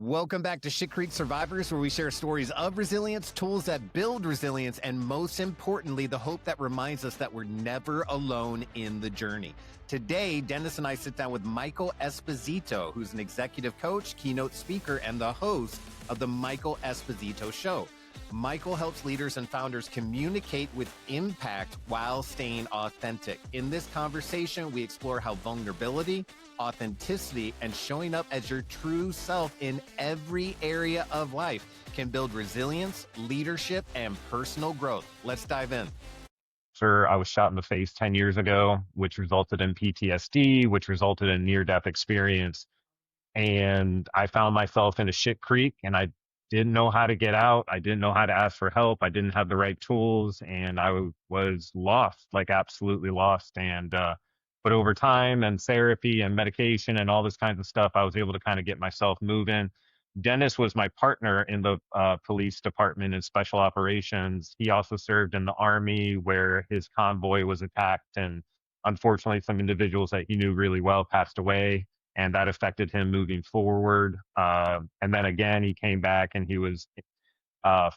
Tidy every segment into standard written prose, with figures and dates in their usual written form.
Welcome back to Shit Creek Survivors, where we share stories of resilience, tools that build resilience, and most importantly, the hope that reminds us that we're never alone in the journey. Today, Dennis and I sit down with Michael Esposito, who's an executive coach, keynote speaker, and the host of the Michael Esposito Show. Michael helps leaders and founders communicate with impact while staying authentic. In this conversation, we explore how vulnerability, authenticity, and showing up as your true self in every area of life can build resilience, leadership, and personal growth. Let's dive in. Sir, I was shot in the face 10 years ago, which resulted in PTSD, which resulted in near-death experience. And I found myself in a shit creek, and I didn't know how to get out. I didn't know how to ask for help. I didn't have the right tools, and I was lost, like absolutely lost. And but over time and therapy and medication and all this kinds of stuff, I was able to kind of get myself moving. Dennis was my partner in the police department in special operations. He also served in the Army, where his convoy was attacked, and unfortunately, some individuals that he knew really well passed away, and that affected him moving forward. And then again, he came back, and he was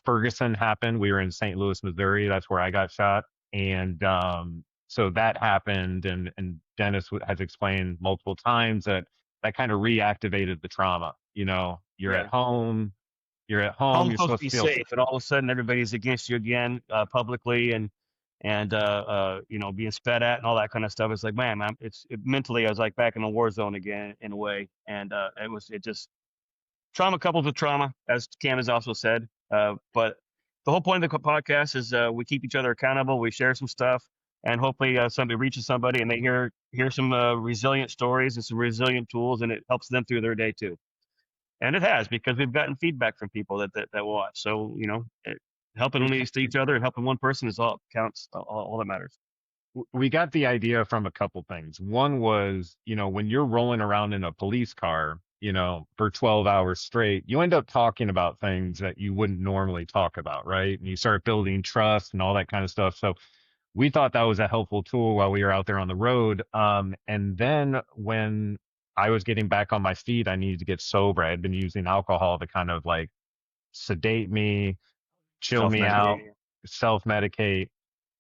Ferguson happened. We were in St. Louis, Missouri. That's where I got shot, and so that happened. And Dennis has explained multiple times that kind of reactivated the trauma. You know, you're at home. You're at home. You're supposed to be safe, and all of a sudden everybody's against you again, publicly, and you know, being spat at and all that kind of stuff. It's like, man, mentally I was like back in a war zone again in a way, and it just trauma coupled with trauma, as Cam has also said. But the whole point of the podcast is we keep each other accountable. We share some stuff, and hopefully somebody reaches somebody and they hear some resilient stories and some resilient tools, and it helps them through their day too. And it has, because we've gotten feedback from people that watch. So, you know, helping each other and helping one person is all counts, all that matters. We got the idea from a couple things. One was, you know, when you're rolling around in a police car, you know, for 12 hours straight, you end up talking about things that you wouldn't normally talk about, right? And you start building trust and all that kind of stuff. So we thought that was a helpful tool while we were out there on the road. And then when I was getting back on my feet, I needed to get sober. I had been using alcohol to kind of like sedate me, chill me out, self-medicate.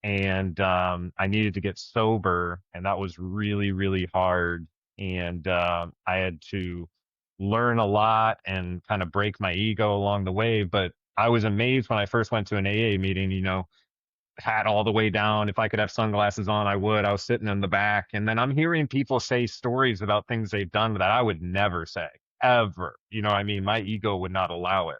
And I needed to get sober, and that was really, really hard. And I had to learn a lot and kind of break my ego along the way. But I was amazed when I first went to an AA meeting, you know, hat all the way down. If I could have sunglasses on, I would. I was sitting in the back. And then I'm hearing people say stories about things they've done that I would never say, ever. You know, I mean, my ego would not allow it.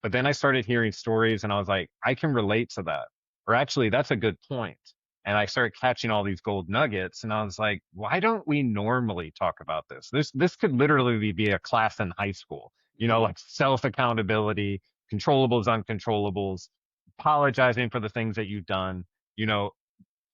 But then I started hearing stories, and I was like, I can relate to that. Or actually, that's a good point. And I started catching all these gold nuggets, and I was like, why don't we normally talk about this? This could literally be a class in high school, you know, like self-accountability, controllables, uncontrollables, apologizing for the things that you've done, you know,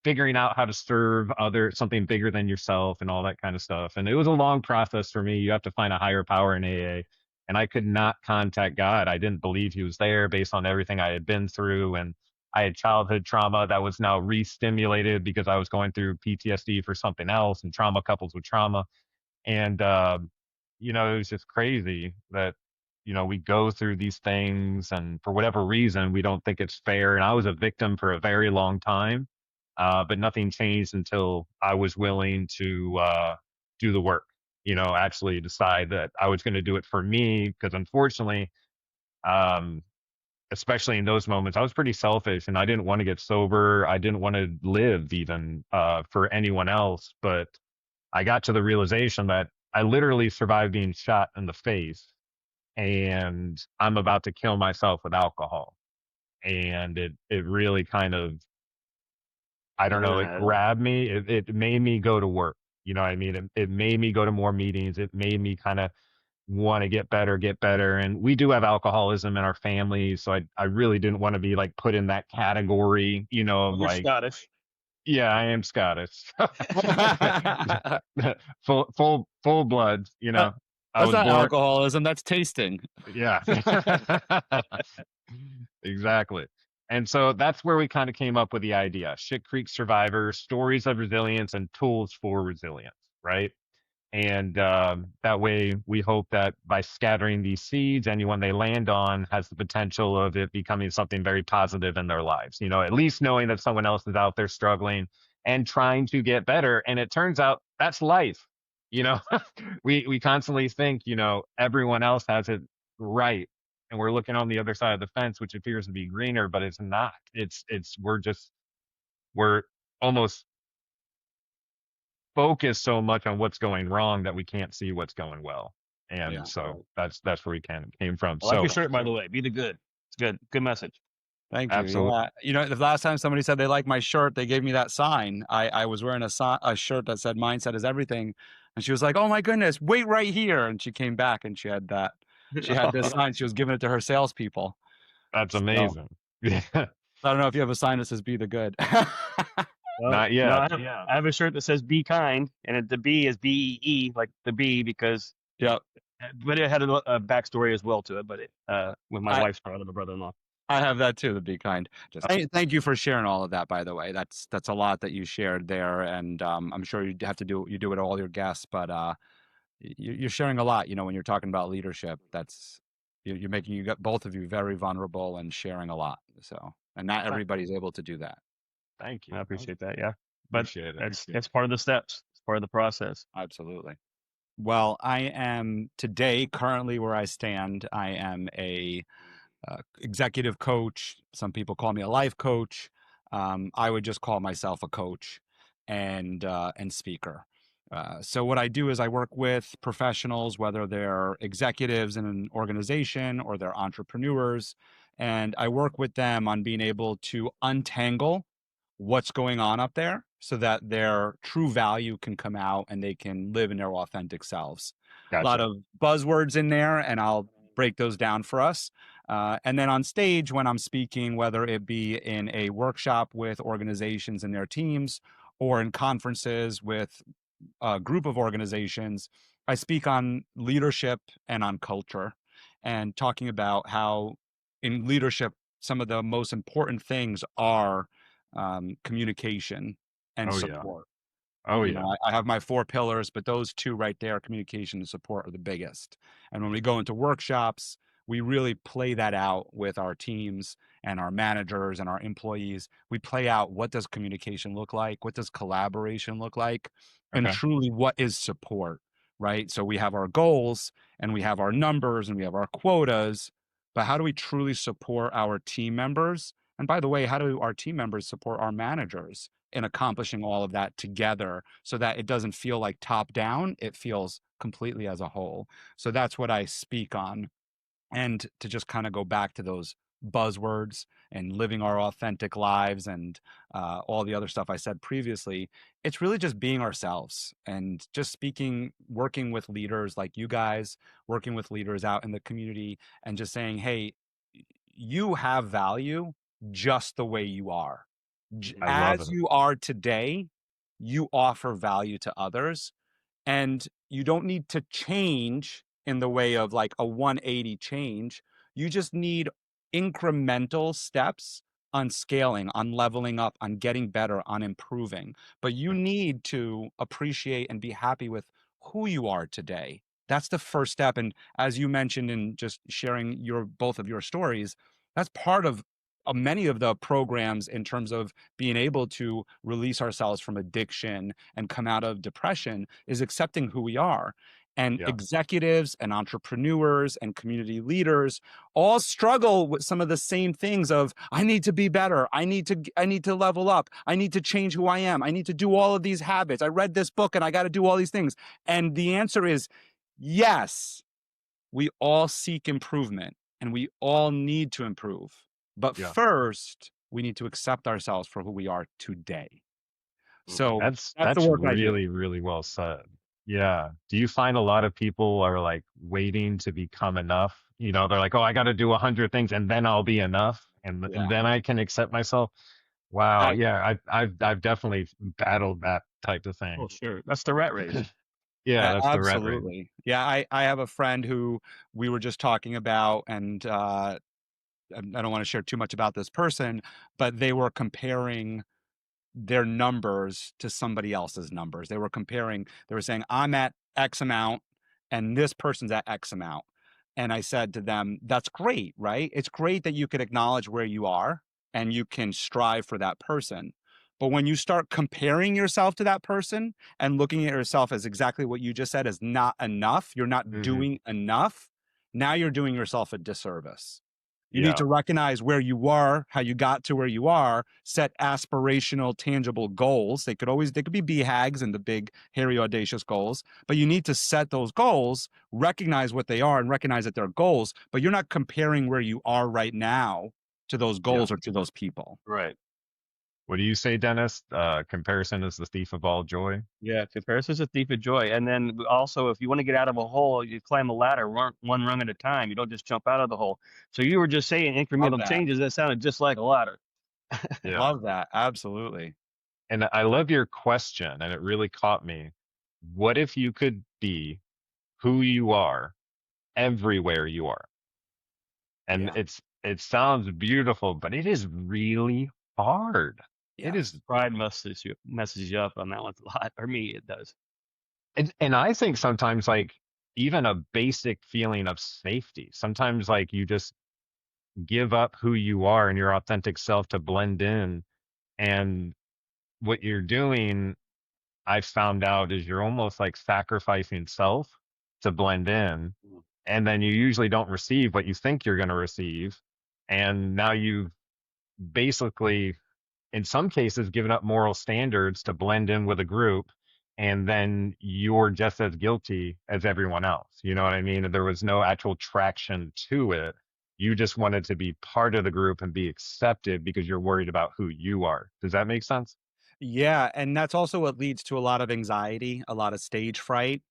figuring out how to serve something bigger than yourself and all that kind of stuff. And it was a long process for me. You have to find a higher power in AA. And I could not contact God. I didn't believe he was there based on everything I had been through. And I had childhood trauma that was now re-stimulated because I was going through PTSD for something else, and trauma couples with trauma. And, you know, it was just crazy that, you know, we go through these things, and for whatever reason, we don't think it's fair. And I was a victim for a very long time, but nothing changed until I was willing to do the work, you know, actually decide that I was going to do it for me. Because unfortunately, especially in those moments, I was pretty selfish, and I didn't want to get sober. I didn't want to live even for anyone else. But I got to the realization that I literally survived being shot in the face, and I'm about to kill myself with alcohol. And it really kind of, I don't know, it grabbed me. It made me go to work. You know what I mean? It made me go to more meetings. It made me kind of want to get better. And we do have alcoholism in our family. So I really didn't want to be like put in that category, you know, of You're like Scottish. Yeah, I am Scottish. full blood, you know. That's not alcoholism, that's tasting. Yeah. Exactly. And so that's where we kind of came up with the idea. Shit Creek Survivors, stories of resilience and tools for resilience, right? And that way, we hope that by scattering these seeds, anyone they land on has the potential of it becoming something very positive in their lives. You know, at least knowing that someone else is out there struggling and trying to get better. And it turns out that's life. You know, we constantly think, you know, everyone else has it right. And we're looking on the other side of the fence, which appears to be greener, but it's not. We're almost focus so much on what's going wrong that we can't see what's going well. And Yeah. so that's where we came from. I like So your shirt, by the way. Be the good. It's good. Good message. Thank you. Absolutely. Yeah. You know, the last time somebody said they liked my shirt, they gave me that sign. I was wearing a shirt that said "Mindset is everything," and she was like, "Oh my goodness, wait right here!" And she came back and she had that. She had this sign. She was giving it to her salespeople. that's So, amazing. Yeah. I don't know if you have a sign that says "Be the good." Well, Not yet. I have a shirt that says "Be kind," and the B is BEE, like the bee, because Yep. but it had a backstory as well to it. But with my I- wife's brother-in-law. I have that too. To be kind. Thank you for sharing all of that. By the way, that's a lot that you shared there, and I'm sure you have to do it with all your guests, but you're sharing a lot. You know, when you're talking about leadership, that's you're making you got both of you very vulnerable and sharing a lot. So, and not everybody's able to do that. Thank you. I appreciate that. Yeah, but Appreciate it. it's part of the steps. It's part of the process. Absolutely. Well, I am today currently where I stand. I am a executive coach. Some people call me a life coach. I would just call myself a coach and speaker. So what I do is I work with professionals, whether they're executives in an organization or they're entrepreneurs, and I work with them on being able to untangle what's going on up there so that their true value can come out and they can live in their authentic selves. Gotcha. A lot of buzzwords in there, and I'll break those down for us. And then on stage, when I'm speaking, whether it be in a workshop with organizations and their teams or in conferences with a group of organizations, I speak on leadership and on culture and talking about how in leadership, some of the most important things are communication and Oh, yeah. support. Oh, You yeah. know, I have my 4 pillars, but those 2 right there, communication and support, are the biggest. And when we go into workshops, we really play that out with our teams and our managers and our employees. We play out, what does communication look like? What does collaboration look like? And Okay. truly, what is support, right? So we have our goals and we have our numbers and we have our quotas, but how do we truly support our team members? And by the way, how do our team members support our managers in accomplishing all of that together so that it doesn't feel like top down, it feels completely as a whole. So that's what I speak on. And to just kind of go back to those buzzwords and living our authentic lives and all the other stuff I said previously, it's really just being ourselves and just speaking, working with leaders like you guys, working with leaders out in the community and just saying, hey, you have value just the way you are. I love As it. you are today, you offer value to others, and you don't need to change in the way of like a 180 change. You just need incremental steps on scaling, on leveling up, on getting better, on improving. But you need to appreciate and be happy with who you are today. That's the first step. And as you mentioned in just sharing both of your stories, that's part of many of the programs in terms of being able to release ourselves from addiction and come out of depression is accepting who we are. And Yeah. executives and entrepreneurs and community leaders all struggle with some of the same things of, I need to be better. I need to level up. I need to change who I am. I need to do all of these habits. I read this book and I got to do all these things. And the answer is yes, we all seek improvement and we all need to improve. But Yeah. first, we need to accept ourselves for who we are today. So That's the work I do. really, really well said. Yeah. Do you find a lot of people are like waiting to become enough? You know, they're like, oh, I got to do 100 things and then I'll be enough, and Yeah. then I can accept myself. Wow. Yeah. I've definitely battled that type of thing. Oh, sure. That's the rat race. Yeah. That's the rat race. Absolutely. Yeah, I have a friend who we were just talking about, and I don't want to share too much about this person, but they were comparing their numbers to somebody else's numbers. They were saying, I'm at X amount and this person's at X amount. And I said to them, that's great, right? It's great that you can acknowledge where you are and you can strive for that person. But when you start comparing yourself to that person and looking at yourself as exactly what you just said as not enough, you're not doing enough. Now you're doing yourself a disservice. You need Yeah. to recognize where you are, how you got to where you are, set aspirational, tangible goals. They could be BHAGs and the big, hairy, audacious goals, but you need to set those goals, recognize what they are and recognize that they're goals, but you're not comparing where you are right now to those goals or to those people. Right. What do you say, Dennis? Comparison is the thief of all joy. Yeah, comparison is a thief of joy. And then also, if you want to get out of a hole, you climb a ladder one rung at a time. You don't just jump out of the hole. So you were just saying incremental that. changes. That sounded just like a ladder. Yeah. Love that. Absolutely. And I love your question, and it really caught me. What if you could be who you are everywhere you are? And Yeah. it sounds beautiful, but it is really hard. It is, Pride messes you up on that one a lot. Or me, it does. and I think sometimes like even a basic feeling of safety. Sometimes like you just give up who you are and your authentic self to blend in. And what you're doing, I found out, is you're almost like sacrificing self to blend in. And then you usually don't receive what you think you're going to receive. And now you've basically, in some cases, given up moral standards to blend in with a group. And then you're just as guilty as everyone else. You know what I mean? There was no actual traction to it. You just wanted to be part of the group and be accepted because you're worried about who you are. Does that make sense? Yeah, and that's also what leads to a lot of anxiety, a lot of stage fright.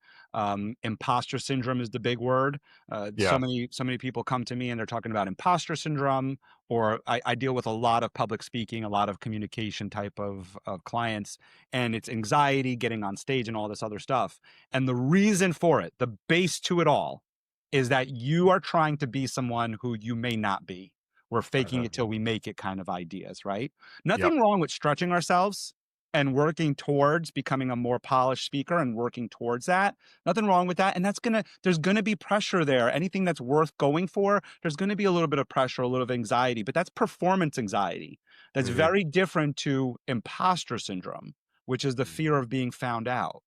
Imposter syndrome is the big word. So many people come to me and they're talking about imposter syndrome, or I deal with a lot of public speaking, a lot of communication type of clients, and it's anxiety, getting on stage and all this other stuff. And the reason for it, the base to it all, is that you are trying to be someone who you may not be. We're faking it till we make it kind of ideas, right? Nothing wrong with stretching ourselves and working towards becoming a more polished speaker and working towards that. Nothing wrong with that. And there's gonna be pressure there. Anything that's worth going for, there's gonna be a little bit of pressure, a little of anxiety, but that's performance anxiety. That's very different to imposter syndrome, which is the fear of being found out.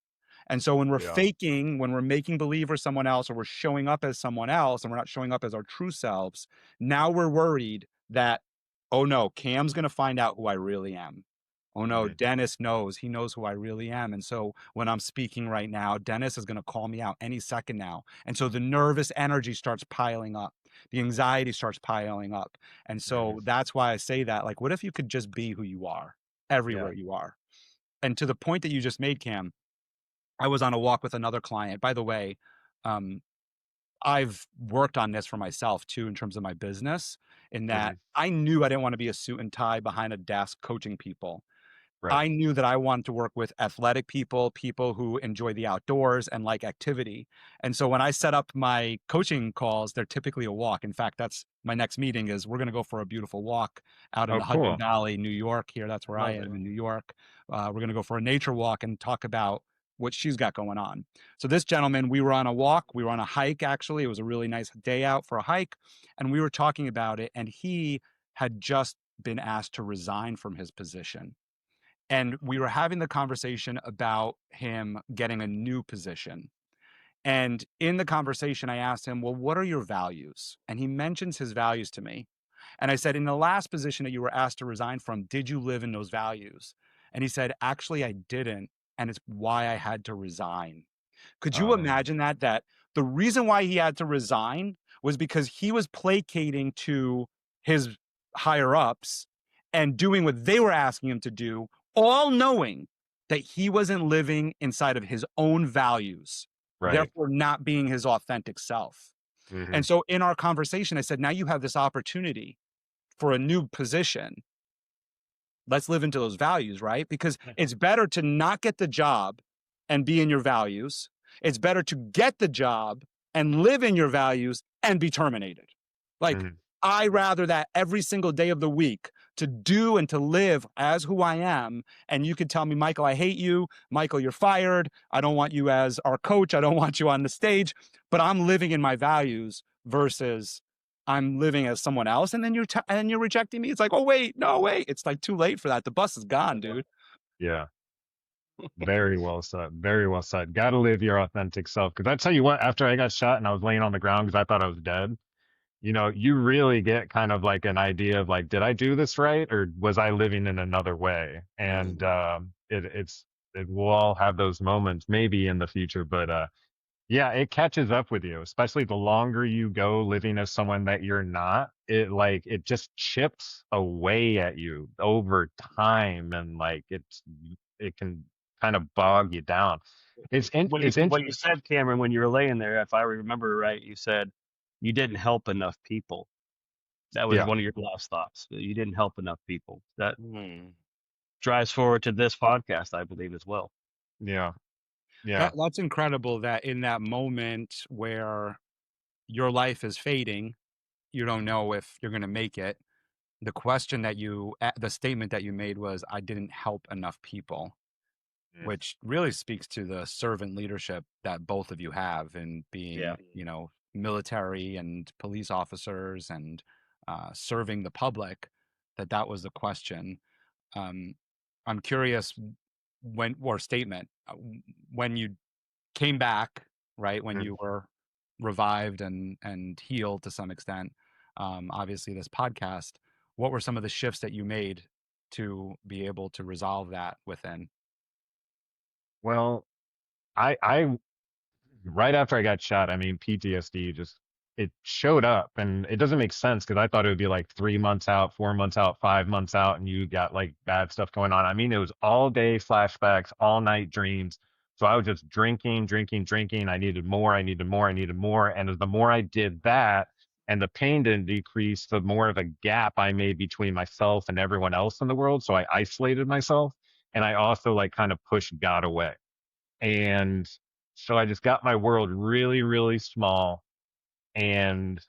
And so when we're faking, when we're making believe we're someone else, or we're showing up as someone else and we're not showing up as our true selves, now we're worried that, oh no, Cam's gonna find out who I really am. Oh no, Dennis knows. He knows who I really am. And so when I'm speaking right now, Dennis is going to call me out any second now. And so the nervous energy starts piling up. The anxiety starts piling up. And so that's why I say that. Like, what if you could just be who you are everywhere you are? And to the point that you just made, Cam, I was on a walk with another client. By the way, I've worked on this for myself too, in terms of my business, in that I knew I didn't want to be a suit and tie behind a desk coaching people. I knew that I wanted to work with athletic people, people who enjoy the outdoors and like activity. And so when I set up my coaching calls, they're typically a walk. In fact, that's my next meeting is we're going to go for a beautiful walk out in the Hudson Valley, New York here. That's where I am in New York. We're going to go for a nature walk and talk about what she's got going on. So this gentleman, we were on a walk. We were on a hike, actually. It was a really nice day out for a hike. And we were talking about it. And he had just been asked to resign from his position. And we were having the conversation about him getting a new position. And in the conversation, I asked him, well, what are your values? And he mentions his values to me. And I said, in the last position that you were asked to resign from, did you live in those values? And he said, actually, I didn't. And it's why I had to resign. Could you imagine that the reason why he had to resign was because he was placating to his higher ups and doing what they were asking him to do, all knowing that he wasn't living inside of his own values, therefore not being his authentic self. And so in our conversation, I said, now you have this opportunity for a new position. Let's live into those values, right? Because it's better to not get the job and be in your values. It's better to get the job and live in your values and be terminated. Like, I rather that every single day of the week to do and to live as who I am. And you could tell me, Michael, I hate you. Michael, you're fired. I don't want you as our coach. I don't want you on the stage, but I'm living in my values versus I'm living as someone else. And then you're rejecting me. It's like, oh, wait, no, wait. It's like too late for that. The bus is gone, dude. Yeah. Very well said. Very well said. Got to live your authentic self. Because I tell you what, after I got shot and I was laying on the ground because I thought I was dead, you really get kind of like an idea of like, did I do this right or was I living in another way? And we'll all have those moments maybe in the future, but yeah, it catches up with you, especially the longer you go living as someone that you're not. It just chips away at you over time, and like it can kind of bog you down. What you said, Cameron, when you were laying there, if I remember right, you said you didn't help enough people. That was Yeah. one of your last thoughts. You didn't help enough people. That drives forward to this podcast, I believe, as well. Yeah. Yeah. That's incredible that in that moment where your life is fading, you don't know if you're going to make it. The statement that you made was, I didn't help enough people, which really speaks to the servant leadership that both of you have in being, military and police officers and serving the public, that was the question. I'm curious when you came back, right? When you were revived and healed to some extent, obviously this podcast, what were some of the shifts that you made to be able to resolve that within? Well, I right after I got shot, I mean, PTSD it showed up, and it doesn't make sense because I thought it would be like 3 months out, 4 months out, 5 months out, and you got like bad stuff going on. I mean, it was all day flashbacks, all night dreams. So I was just drinking, drinking, drinking. I needed more, I needed more, I needed more. And the more I did that, and the pain didn't decrease, the more of a gap I made between myself and everyone else in the world. So I isolated myself, and I also like kind of pushed God away. And so I just got my world really, really small. And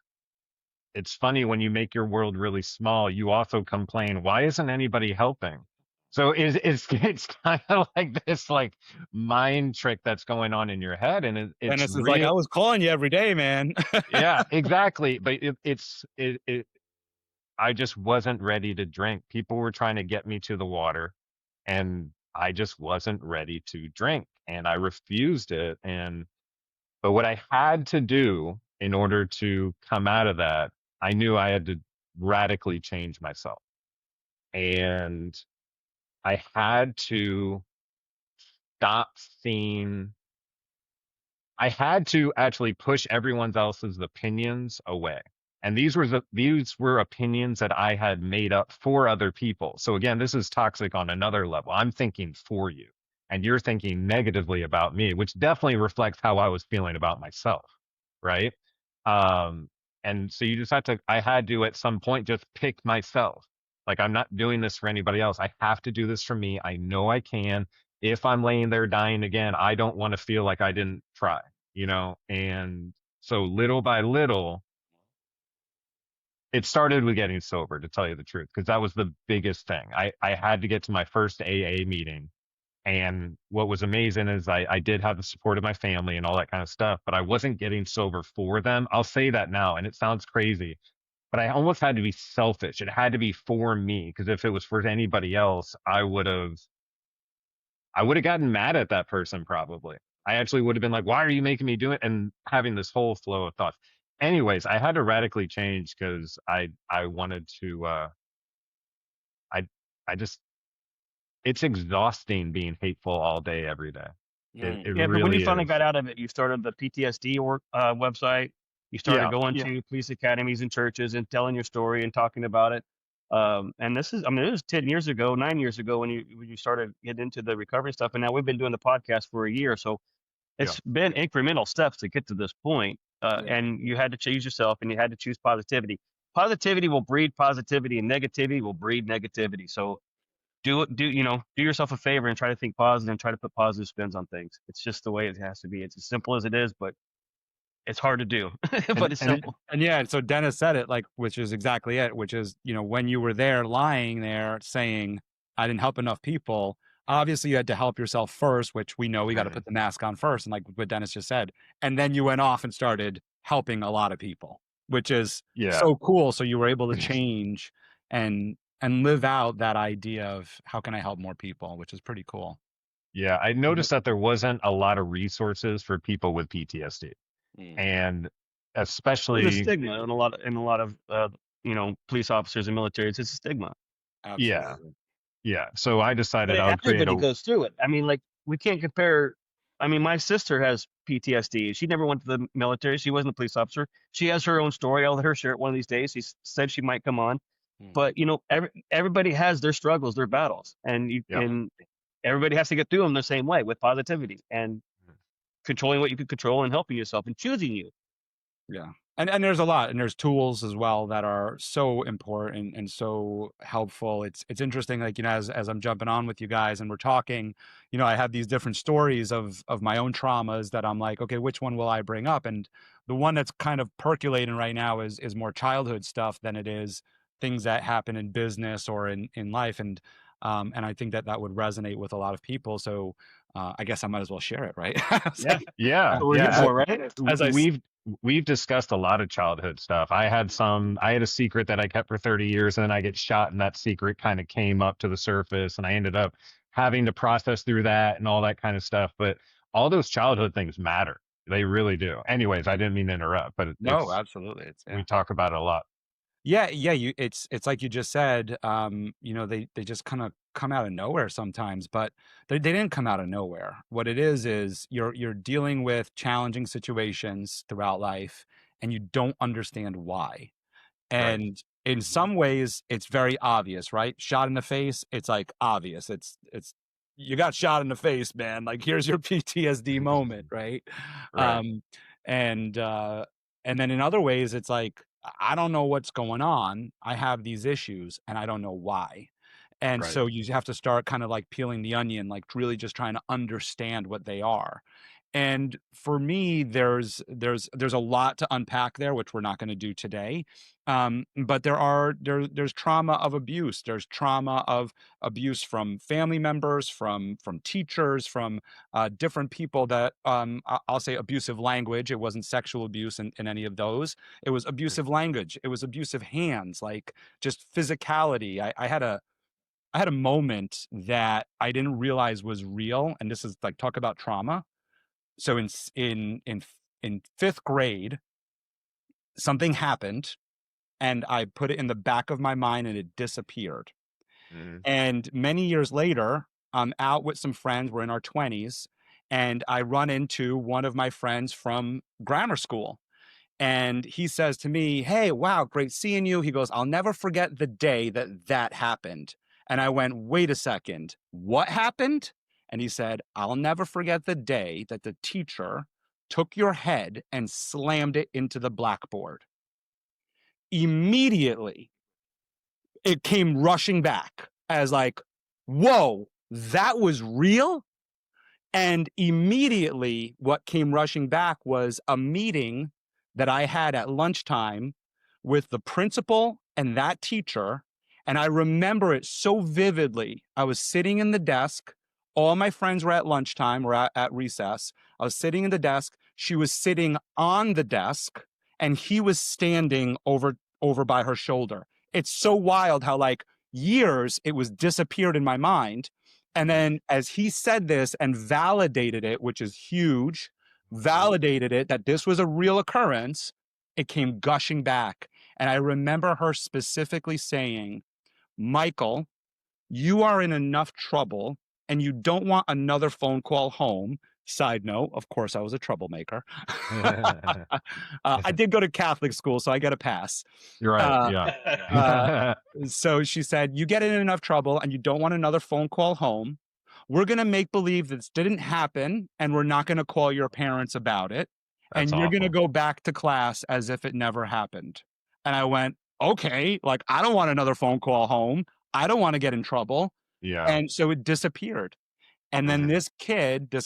it's funny when you make your world really small, you also complain, why isn't anybody helping? So it's kind of like this like mind trick that's going on in your head, and it's Dennis is like, I was calling you every day, man. yeah, exactly. But I just wasn't ready to drink. People were trying to get me to the water, and I just wasn't ready to drink, and I refused it. But what I had to do in order to come out of that, I knew I had to radically change myself. And I had to stop seeing, I had to actually push everyone else's opinions away. And these were opinions that I had made up for other people. So again, this is toxic on another level. I'm thinking for you, and you're thinking negatively about me, which definitely reflects how I was feeling about myself, right? And so I had to at some point just pick myself. Like, I'm not doing this for anybody else. I have to do this for me. I know I can. If I'm laying there dying again, I don't want to feel like I didn't try, And so little by little, it started with getting sober, to tell you the truth, because that was the biggest thing. I had to get to my first AA meeting. And what was amazing is I did have the support of my family and all that kind of stuff, but I wasn't getting sober for them. I'll say that now, and it sounds crazy, but I almost had to be selfish. It had to be for me, because if it was for anybody else, I would have gotten mad at that person probably. I actually would have been like, why are you making me do it? And having this whole flow of thoughts. Anyways, I had to radically change because I wanted to, I just, it's exhausting being hateful all day, every day. It But when really you finally is. got out of it, you started the PTSD website. You started going to police academies and churches and telling your story and talking about it. And it was 10 years ago, 9 years ago when you started getting into the recovery stuff. And now we've been doing the podcast for a year. So it's been incremental steps to get to this point. And you had to choose yourself, and you had to choose positivity. Positivity will breed positivity, and negativity will breed negativity. So do yourself a favor and try to think positive and try to put positive spins on things. It's just the way it has to be. It's as simple as it is, but it's hard to do, And but it's and simple. And yeah, and so Dennis said it, like, which is exactly it, which is, you know, when you were there lying there saying, I didn't help enough people, obviously you had to help yourself first, which we know we got to put the mask on first. And like what Dennis just said, and then you went off and started helping a lot of people, which is yeah. so cool. So you were able to change and live out that idea of how can I help more people, which is pretty cool. Yeah, I noticed that there wasn't a lot of resources for people with PTSD. And There's a especially, stigma in a lot of you know, police officers and military. It's a stigma. yeah, yeah. So I decided But I would create everybody a, goes through it. I mean, like, we can't compare. I mean, my sister has PTSD. She never went to the military. She wasn't a police officer. She has her own story. I'll let her share it one of these days. She said she might come on. But you know, everybody has their struggles, their battles, and Yep. and everybody has to get through them the same way with positivity and controlling what you can control and helping yourself and choosing you. Yeah. And there's a lot, and there's tools as well that are so important and so helpful. It's interesting, like, you know, as I'm jumping on with you guys and we're talking, you know, I have these different stories of my own traumas that I'm like, okay, which one will I bring up? And the one that's kind of percolating right now is more childhood stuff than it is things that happen in business or in life. And I think that would resonate with a lot of people. So I guess I might as well share it, right? Yeah, yeah, that's what we're here yeah. for, right? As I We've discussed a lot of childhood stuff. I had a secret that I kept for 30 years, and then I get shot, and that secret kind of came up to the surface, and I ended up having to process through that and all that kind of stuff. But all those childhood things matter. They really do. Anyways, I didn't mean to interrupt, but No, absolutely. we talk about it a lot. Yeah, it's like you just said, you know, they just kind of come out of nowhere sometimes, but they didn't come out of nowhere. What it is you're dealing with challenging situations throughout life and you don't understand why. Right. And in some ways it's very obvious, right? Shot in the face, it's like obvious. It's you got shot in the face, man. Like, here's your PTSD moment, right? Right. And then in other ways it's like, I don't know what's going on. I have these issues and I don't know why. And Right. so you have to start kind of like peeling the onion, like really just trying to understand what they are. And for me, there's a lot to unpack there, which we're not going to do today. But there's trauma of abuse. There's trauma of abuse from family members, from teachers, from different people that I'll say abusive language. It wasn't sexual abuse in any of those. It was abusive language. It was abusive hands, like just physicality. I had a moment that I didn't realize was real, and this is like, talk about trauma. So in fifth grade, something happened, and I put it in the back of my mind, and it disappeared. And many years later, I'm out with some friends. We're in our 20s, and I run into one of my friends from grammar school. And he says to me, "Hey, wow, great seeing you." He goes, "I'll never forget the day that happened." And I went, "Wait a second, what happened?" And he said, "I'll never forget the day that the teacher took your head and slammed it into the blackboard." Immediately, it came rushing back as like, whoa, that was real? And immediately, what came rushing back was a meeting that I had at lunchtime with the principal and that teacher. And I remember it so vividly. I was sitting in the desk. All my friends were at lunchtime or at recess. I was sitting in the desk. She was sitting on the desk, and he was standing over by her shoulder. It's so wild how, like, years it was disappeared in my mind. And then as he said this and validated it, which is huge, validated it that this was a real occurrence, it came gushing back. And I remember her specifically saying, "Michael, you are in enough trouble and you don't want another phone call home." Side note, of course, I was a troublemaker. I did go to Catholic school, so I get a pass. You're right. Yeah. So she said, "You get in enough trouble and you don't want another phone call home. We're going to make believe this didn't happen, and we're not going to call your parents about it. That's And you're going to awful. go back to class as if it never happened." And I went, "Okay, like, I don't want another phone call home. I don't want to get in trouble." Yeah. And so it disappeared. And then this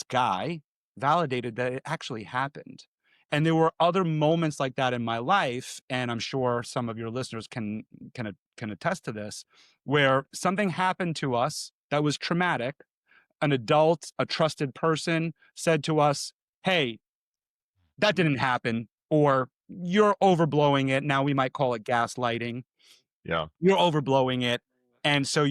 guy, validated that it actually happened. And there were other moments like that in my life, and I'm sure some of your listeners can attest to this, where something happened to us that was traumatic. An adult, a trusted person said to us, "Hey, that didn't happen," or "You're overblowing it." Now we might call it gaslighting. Yeah. You're overblowing it. And so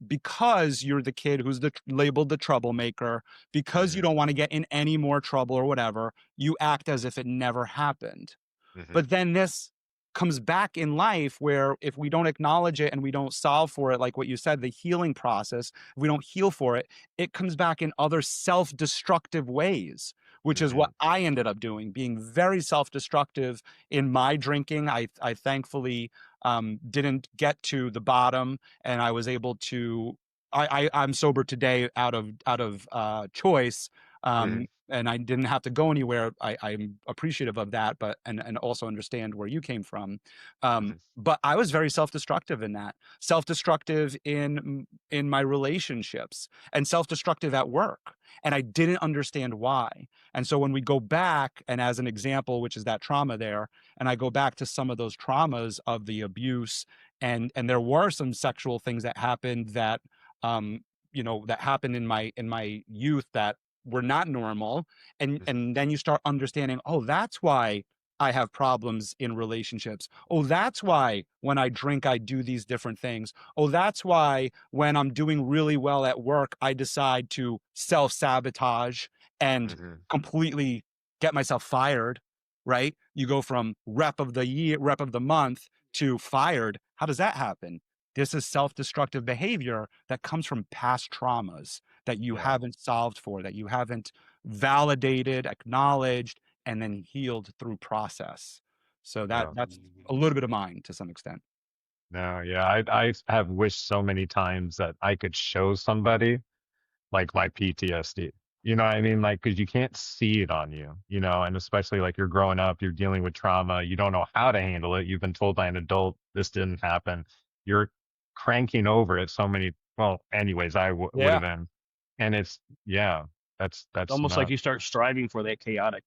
because you're the kid who's labeled the troublemaker, because you Mhm. don't want to get in any more trouble or whatever, you act as if it never happened. Mhm. But then this comes back in life where if we don't acknowledge it and we don't solve for it, like what you said, the healing process, if we don't heal for it, it comes back in other self-destructive ways, which is what Mhm. I ended up doing, being very self-destructive in my drinking. I thankfully didn't get to the bottom, and I was able to. I'm sober today out of choice, Mhm. and I didn't have to go anywhere. I'm appreciative of that, but and also understand where you came from. Mhm. But I was very self-destructive in that, self-destructive in my relationships, and self-destructive at work, and I didn't understand why. And so when we go back, and as an example, which is that trauma there, and I go back to some of those traumas of the abuse, and there were some sexual things that happened that that happened in my youth that were not normal, Mhm. and then you start understanding, oh, that's why I have problems in relationships. Oh, that's why when I drink I do these different things. Oh, that's why when I'm doing really well at work I decide to self-sabotage and Mhm. completely get myself fired, right? You go from rep of the year, rep of the month to fired. How does that happen? This is self-destructive behavior that comes from past traumas that you Yeah. haven't solved for, that you haven't validated, acknowledged, and then healed through process. So Yeah. that's a little bit of mine to some extent. No, yeah. I have wished so many times that I could show somebody like my PTSD. You know what I mean? Like, because you can't see it on you, and especially like you're growing up, you're dealing with trauma, you don't know how to handle it. You've been told by an adult this didn't happen. You're cranking over it so many. Well, anyways, I would have Yeah. been, and yeah, It's that's almost like not you start striving for that chaotic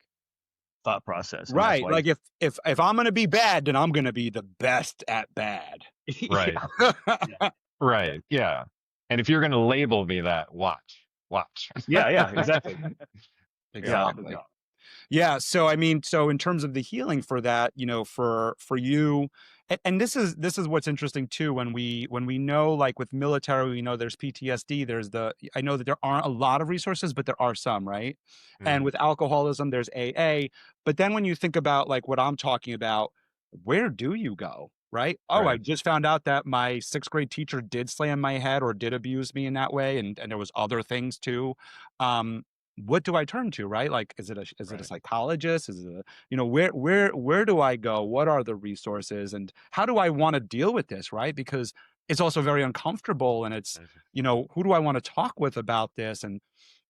thought process, and that's Right. why. Like if I'm gonna be bad, then I'm gonna be the best at bad. right, Yeah, yeah, yeah, right, yeah. And if you're gonna label me that, watch. yeah, yeah, exactly. Yeah, Exactly. Yeah. So I mean, so in terms of the healing for that, for you, and this is what's interesting too. When we know, like with military, we know there's PTSD. I know that there aren't a lot of resources, but there are some, right? And Mhm. with alcoholism, there's AA. But then when you think about like what I'm talking about, where do you go? Right. Oh, I Right. just found out that my sixth grade teacher did slam my head or did abuse me in that way, and there was other things too. What do I turn to, right? Like, is it a Right. psychologist? Is it where do I go? What are the resources, and how do I want to deal with this, right? Because it's also very uncomfortable, and it's, Mhm. who do I want to talk with about this? And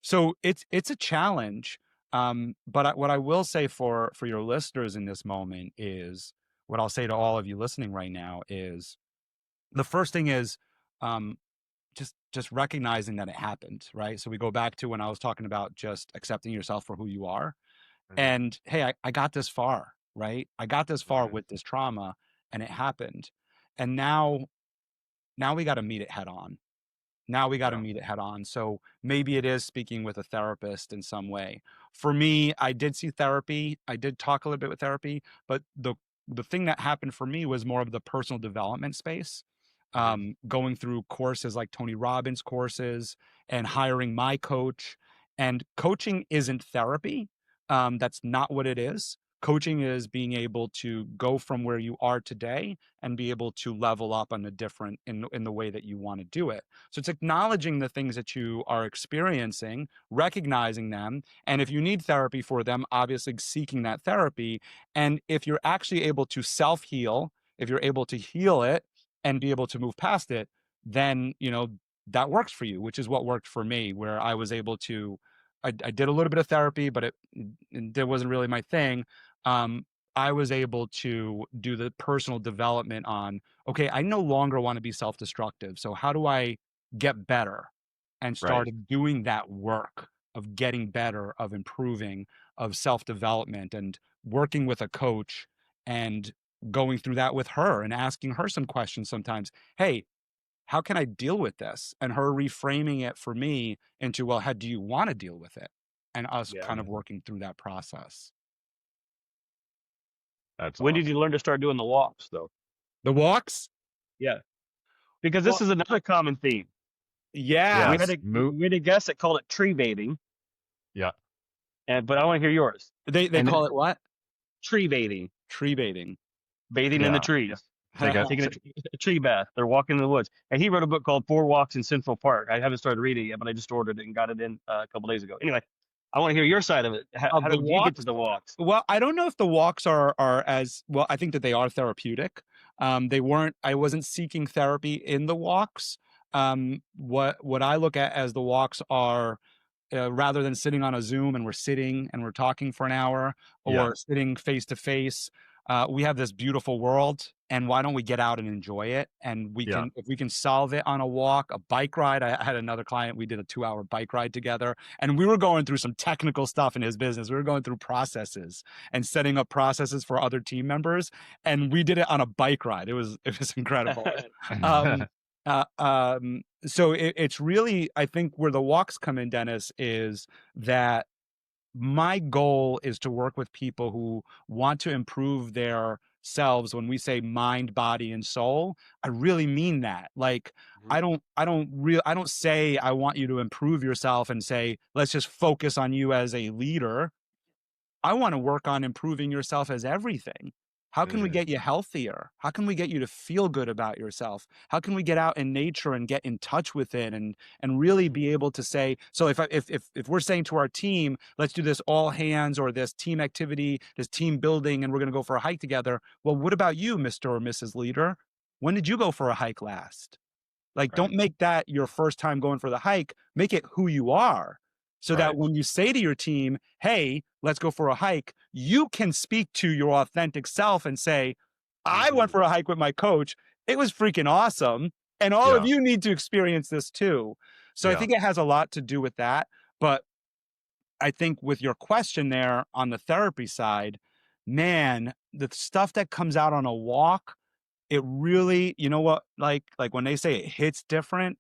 so it's a challenge. But what I will say for your listeners in this moment is, what I'll say to all of you listening right now is, the first thing is, um, just recognizing that it happened, right? So we go back to when I was talking about just accepting yourself for who you are, Mhm. and hey, I got this far, right? I got this far Mhm. with this trauma, and it happened, and now we got to meet it head on. Now we got to Yeah. meet it head on. So maybe it is speaking with a therapist in some way. For me, I did see therapy. I did talk a little bit with therapy, but the thing that happened for me was more of the personal development space. Mhm. Going through courses like Tony Robbins courses and hiring my coach. And coaching isn't therapy. That's not what it is. Coaching is being able to go from where you are today and be able to level up on a different in the way that you want to do it. So it's acknowledging the things that you are experiencing, recognizing them, and if you need therapy for them, obviously seeking that therapy. And if you're actually able to self-heal, if you're able to heal it and be able to move past it, then, that works for you, which is what worked for me, where I was able to, I did a little bit of therapy, but it wasn't really my thing. Um, I was able to do the personal development on, okay, I no longer want to be self-destructive. So how do I get better? And Right. started doing that work of getting better, of improving, of self-development, and working with a coach and going through that with her and asking her some questions sometimes. Hey, how can I deal with this? And her reframing it for me into, well, how do you want to deal with it? And us Yeah. kind of working through that process. That's When awesome. did you learn to start doing the walks, though? The walks? Yeah. Because this is another common theme. Yeah. We had a guest that called it tree bathing. Yeah. But I want to hear yours. They call it what? Tree bathing. Tree bathing. Bathing in the trees. Taking a tree bath. They're walking in the woods. And he wrote a book called 4 Walks in Central Park. I haven't started reading it yet, but I just ordered it and got it in a couple days ago. Anyway, I want to hear your side of it. How did you get to the walks? Well, I don't know if the walks are as well. I think that they are therapeutic. I wasn't seeking therapy in the walks. What I look at as the walks are, rather than sitting on a Zoom and we're sitting and we're talking for an hour, or sitting face to face, we have this beautiful world, and why don't we get out and enjoy it? And we can, if we can solve it on a walk, a bike ride. I had another client, we did a 2-hour bike ride together, and we were going through some technical stuff in his business. We were going through processes and setting up processes for other team members, and we did it on a bike ride. It was incredible. So it's really, I think where the walks come in, Dennis, is that my goal is to work with people who want to improve their selves. When we say mind, body, and soul, I really mean that. Like, I don't say I want you to improve yourself and say, let's just focus on you as a leader. I want to work on improving yourself as everything. How can we get you healthier? How can we get you to feel good about yourself? How can we get out in nature and get in touch with it and really be able to say, so if we're saying to our team, let's do this all hands or this team activity, this team building, and we're going to go for a hike together. Well, what about you, Mr. or Mrs. Leader? When did you go for a hike last? Like, don't make that your first time going for the hike. Make it who you are. So that when you say to your team, hey, let's go for a hike, you can speak to your authentic self and say, I went for a hike with my coach. It was freaking awesome. And all of you need to experience this too. So I think it has a lot to do with that. But I think with your question there on the therapy side, man, the stuff that comes out on a walk, it really, you know what, like when they say it hits different,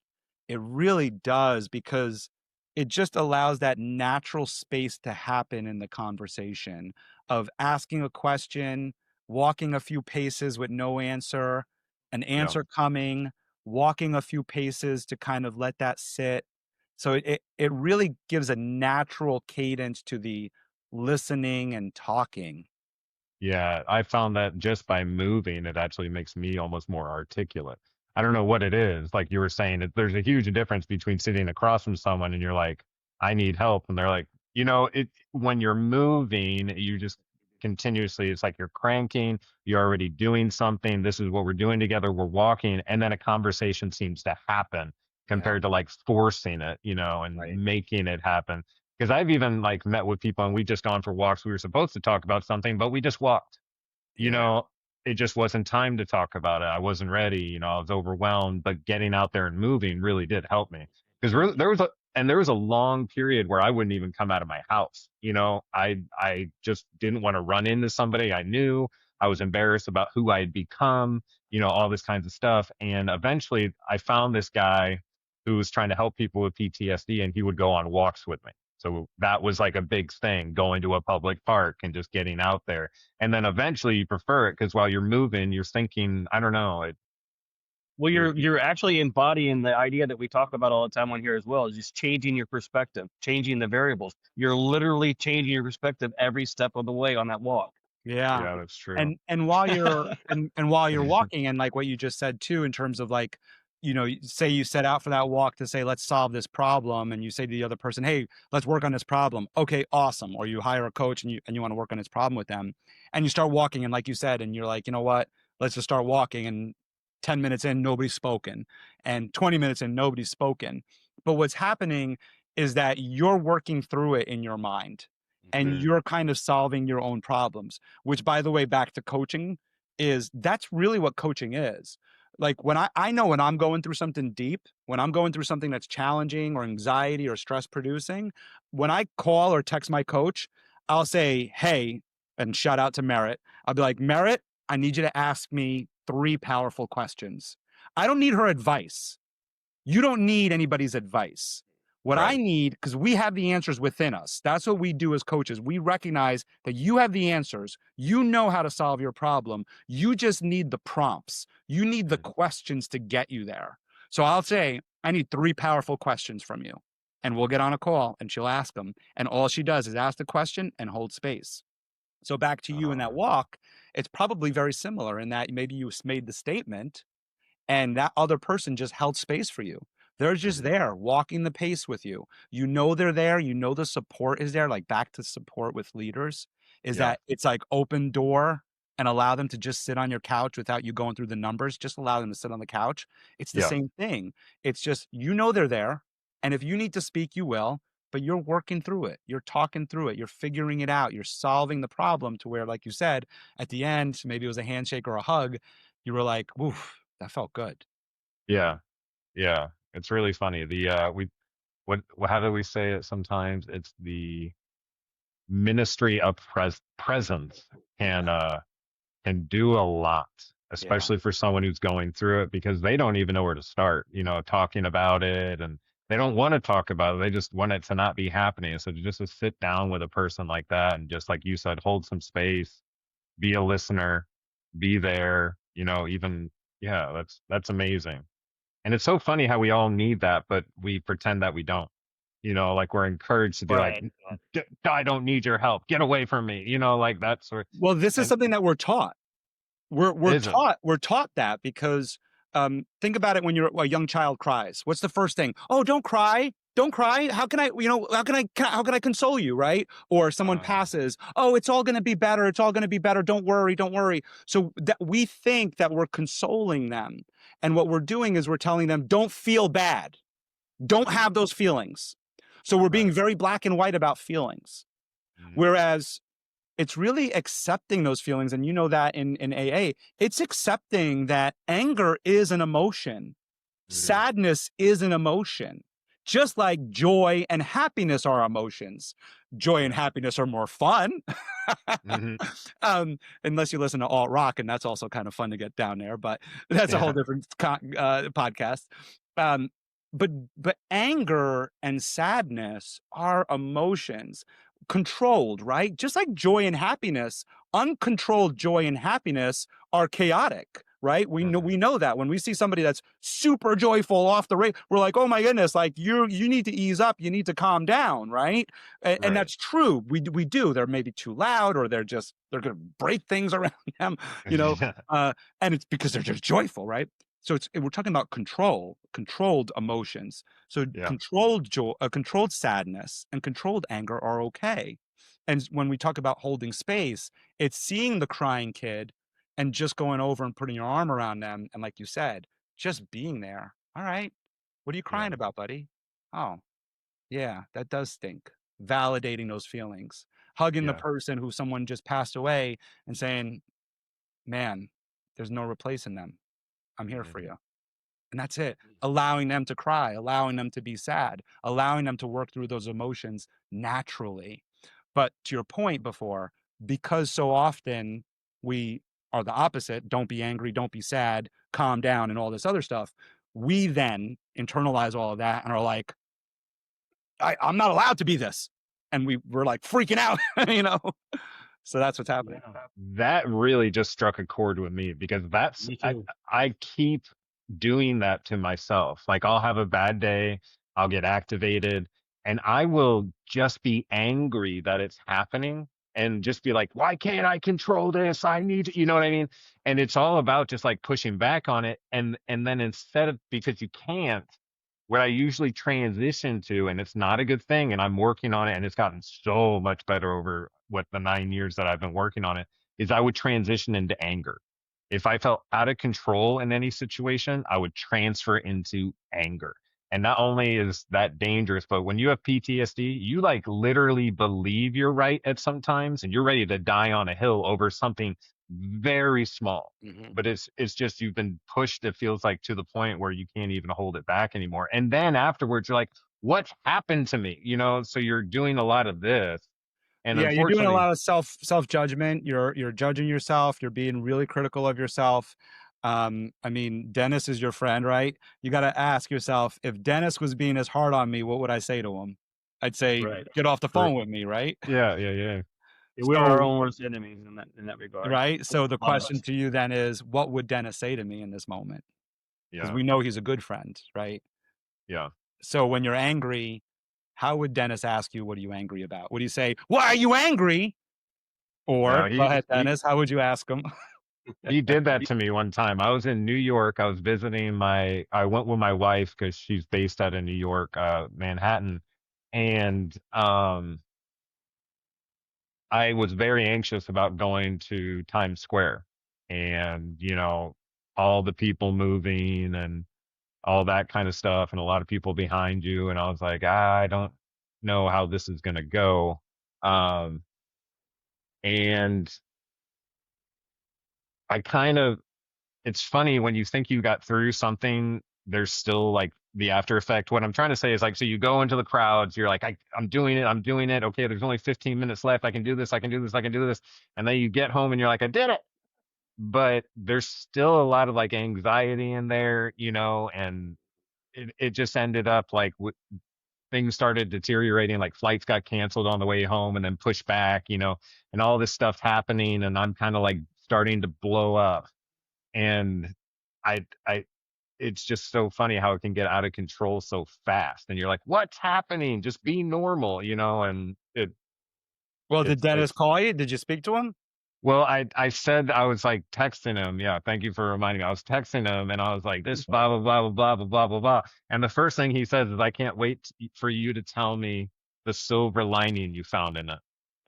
it really does, because it just allows that natural space to happen in the conversation of asking a question, walking a few paces with no answer, an answer coming, walking a few paces to kind of let that sit. So it really gives a natural cadence to the listening and talking. Yeah, I found that just by moving, it actually makes me almost more articulate. I don't know what it is. Like you were saying, there's a huge difference between sitting across from someone and you're like, I need help. And they're like, when you're moving, you just continuously, it's like you're cranking, you're already doing something. This is what we're doing together. We're walking. And then a conversation seems to happen compared to like forcing it, and making it happen. Because I've even like met with people and we've just gone for walks. We were supposed to talk about something, but we just walked. It just wasn't time to talk about it. I wasn't ready. I was overwhelmed. But getting out there and moving really did help me. Because there was a long period where I wouldn't even come out of my house. I just didn't want to run into somebody I knew. I was embarrassed about who I had become. All this kinds of stuff. And eventually, I found this guy who was trying to help people with PTSD, and he would go on walks with me. So that was like a big thing, going to a public park and just getting out there. And then eventually you prefer it because while you're moving, you're thinking, I don't know. Well, you're actually embodying the idea that we talk about all the time on here as well, is just changing your perspective, changing the variables. You're literally changing your perspective every step of the way on that walk. Yeah, that's true. And while you're and while you're walking, and like what you just said too, in terms of like, say you set out for that walk to say, let's solve this problem. And you say to the other person, hey, let's work on this problem. Okay, awesome. Or you hire a coach and you want to work on this problem with them, and you start walking. And like you said, and you're like, you know what, let's just start walking. And 10 minutes in, nobody's spoken. And 20 minutes in, nobody's spoken. But what's happening is that you're working through it in your mind and you're kind of solving your own problems, which, by the way, back to coaching, that's really what coaching is. Like when I know when I'm going through something deep, when I'm going through something that's challenging or anxiety or stress producing, when I call or text my coach, I'll say, hey, and shout out to Merritt. I'll be like, Merritt, I need you to ask me 3 powerful questions. I don't need her advice. You don't need anybody's advice. What I Right. need, because we have the answers within us. That's what we do as coaches. We recognize that you have the answers. You know how to solve your problem. You just need the prompts. You need the questions to get you there. So I'll say, I need 3 powerful questions from you. And we'll get on a call and she'll ask them. And all she does is ask the question and hold space. So back to you in that walk, it's probably very similar in that maybe you made the statement and that other person just held space for you. They're just there walking the pace with you. You know they're there. You know the support is there. Like back to support with leaders is Yeah. that it's like open door and allow them to just sit on your couch without you going through the numbers. Just allow them to sit on the couch. It's the Yeah. same thing. It's just, you know, they're there. And if you need to speak, you will, but you're working through it. You're talking through it. You're figuring it out. You're solving the problem to where, like you said, at the end, maybe it was a handshake or a hug. You were like, oof, that felt good. Yeah. Yeah. It's really funny. How do we say it sometimes? It's the ministry of presence can do a lot, especially for someone who's going through it, because they don't even know where to start, talking about it, and they don't want to talk about it. They just want it to not be happening. So just to sit down with a person like that and just like you said, hold some space, be a listener, be there, that's amazing. And it's so funny how we all need that, but we pretend that we don't. Like we're encouraged to be like, I don't need your help. Get away from me. Like that sort. Well, this is something that we're taught. We're Is it? taught that because think about it when a young child cries. What's the first thing? Oh, don't cry. Don't cry. How can I console you, right? Or someone passes. Oh, it's all going to be better. It's all going to be better. Don't worry. Don't worry. So that we think that we're consoling them. And what we're doing is we're telling them, don't feel bad. Don't have those feelings. So we're being very black and white about feelings. Whereas it's really accepting those feelings. And you know that in AA, it's accepting that anger is an emotion. Sadness is an emotion. Just like joy and happiness are emotions. Joy and happiness are more fun. Unless you listen to alt rock, and that's also kind of fun to get down there, but that's a whole different podcast. But anger and sadness are emotions, controlled, right? Just like joy and happiness, uncontrolled joy and happiness are chaotic, right? We know that when we see somebody that's super joyful off the rate, we're like, oh my goodness, like you need to ease up, you need to calm down, right? And that's true. We do. They're maybe too loud, or they're gonna break things around them, and it's because they're just joyful, right? So we're talking about controlled emotions. So controlled joy, controlled sadness, and controlled anger are okay. And when we talk about holding space, it's seeing the crying kid and just going over and putting your arm around them. And like you said, just being there. All right. What are you crying about, buddy? Oh, yeah, that does stink. Validating those feelings. Hugging the person who someone just passed away and saying, man, there's no replacing them. I'm here for you. And that's it. Allowing them to cry, allowing them to be sad, allowing them to work through those emotions naturally. But to your point before, because so often we are the opposite, don't be angry, don't be sad, calm down, and all this other stuff, we then internalize all of that and are like, I'm not allowed to be this. And we're like freaking out, So that's what's happening. That really just struck a chord with me, because I keep doing that to myself. Like I'll have a bad day, I'll get activated, and I will just be angry that it's happening and just be like, why can't I control this? I need to, you know what I mean? And it's all about just like pushing back on it. And then instead of, because you can't, what I usually transition to, and it's not a good thing, and I'm working on it, and it's gotten so much better over the 9 years that I've been working on it, is I would transition into anger. If I felt out of control in any situation, I would transfer into anger. And not only is that dangerous, but when you have PTSD, you like literally believe you're right at some times, and you're ready to die on a hill over something very small. But it's just, you've been pushed, it feels like, to the point where you can't even hold it back anymore. And then afterwards you're like, what happened to me? So you're doing a lot of this, And Yeah, you're doing a unfortunately, lot of self judgment. You're judging yourself. You're being really critical of yourself. I mean, Dennis is your friend, right? You got to ask yourself, if Dennis was being as hard on me, what would I say to him? I'd say, Right. get off the for, phone with me, right? yeah. Yeah, we are our So, own worst enemies in that regard. right. So the A lot of question us. to you then is, what would Dennis say to me in this moment? Because Yeah. we know he's a good friend, right? Yeah. So when you're angry, how would Dennis ask you, what are you angry about? Would he say, why are you angry? Or, No, go ahead, Dennis, how would you ask him? he did that to me one time. I was in New York. I was visiting I went with my wife because she's based out of New York, Manhattan. And I was very anxious about going to Times Square and, all the people moving and all that kind of stuff and a lot of people behind you. And I was like, I don't know how this is going to go. Um, and I kind of, it's funny when you think you got through something, there's still like the after effect. What I'm trying to say is like, so you go into the crowds, you're like, I'm doing it. I'm doing it. Okay. There's only 15 minutes left. I can do this. I can do this. I can do this. And then you get home and you're like, I did it. But there's still a lot of like anxiety in there, and it just ended up like things started deteriorating, like flights got canceled on the way home and then pushed back, and all this stuff happening. And I'm kind of like starting to blow up. And I, it's just so funny how it can get out of control so fast. And you're like, what's happening? Just be normal, and Well, did Dennis it's, call you? Did you speak to him? well, I said, I was like texting him. Yeah. Thank you for reminding me. I was texting him and I was like, this blah, blah, blah, blah, blah, blah, blah, blah. And the first thing he says is, I can't wait for you to tell me the silver lining you found in it.